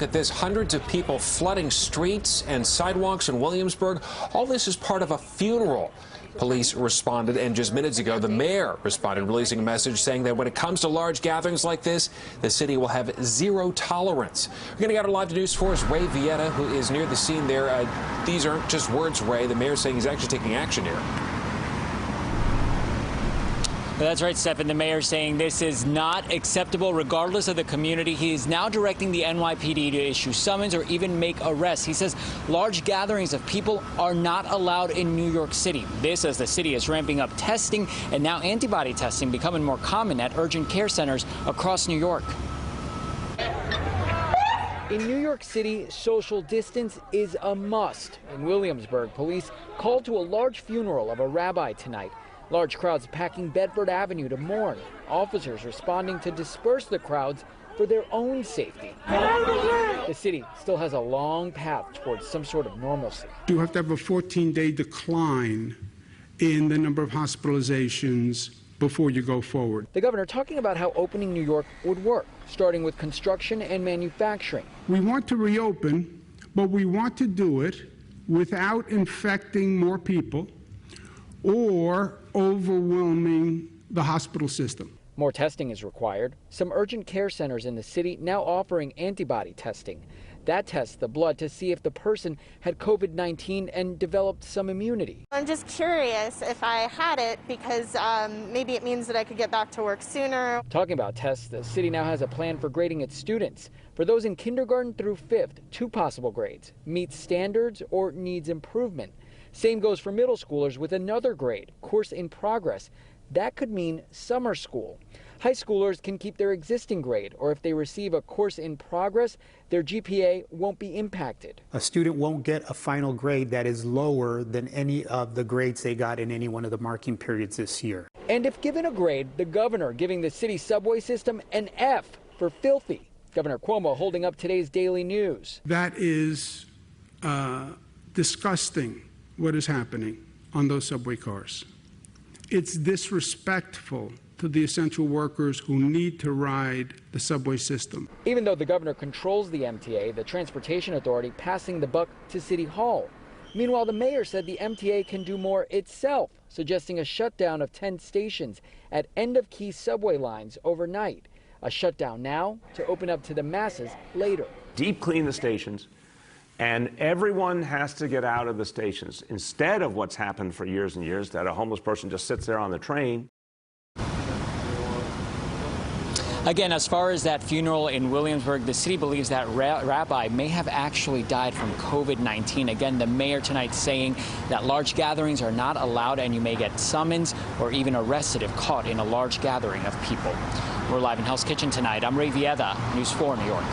look at this. Hundreds of people flooding streets and sidewalks in Williamsburg. All this is part of a funeral. Police responded, and just minutes ago, the mayor responded, releasing a message saying that when it comes to large gatherings like this, the city will have zero tolerance. We're going to get our live news for us, Ray Villeda, who is near the scene there. These aren't just words, Ray. The mayor saying he's actually taking action here. That's right, Stephen. The mayor saying this is not acceptable regardless of the community. He is now directing the NYPD to issue summons or even make arrests. He says large gatherings of people are not allowed in New York City. This as the city is ramping up testing and now antibody testing becoming more common at urgent care centers across New York. In New York City, social distance is a must. In Williamsburg, police called to a large funeral of a rabbi tonight. Large crowds packing Bedford Avenue to mourn. Officers responding to disperse the crowds for their own safety. The city still has a long path towards some sort of normalcy. You have to have a 14-day decline in the number of hospitalizations before you go forward. The governor talking about how opening New York would work, starting with construction and manufacturing. We want to reopen, but we want to do it without infecting more people or overwhelming the hospital system. More testing is required. Some urgent care centers in the city now offering antibody testing. That tests the blood to see if the person had COVID-19 and developed some immunity. I'm just curious if I had it because maybe it means that I could get back to work sooner. Talking about tests, the city now has a plan for grading its students. For those in kindergarten through 5th, 2 possible grades: meets standards or needs improvement. Same goes for middle schoolers with another grade, course in progress. That could mean summer school. High schoolers can keep their existing grade, or if they receive a course in progress, their GPA won't be impacted. A student won't get a final grade that is lower than any of the grades they got in any one of the marking periods this year. And if given a grade, the governor giving the city subway system an F for filthy. Governor Cuomo holding up today's Daily News. That is disgusting, what is happening on those subway cars. It's disrespectful to the essential workers who need to ride the subway system. Even though the governor controls the MTA, the Transportation Authority passing the buck to City Hall. Meanwhile, the mayor said the MTA can do more itself, suggesting a shutdown of 10 stations at end-of-key subway lines overnight. A shutdown now to open up to the masses later. Deep clean the stations, and everyone has to get out of the stations instead of what's happened for years and years, that a homeless person just sits there on the train. Again, as far as that funeral in Williamsburg, the city believes that rabbi may have actually died from COVID-19. Again, the mayor tonight saying that large gatherings are not allowed and you may get summons or even arrested if caught in a large gathering of people. We're live in Hell's Kitchen tonight. I'm Ray Villeda, News 4 New York.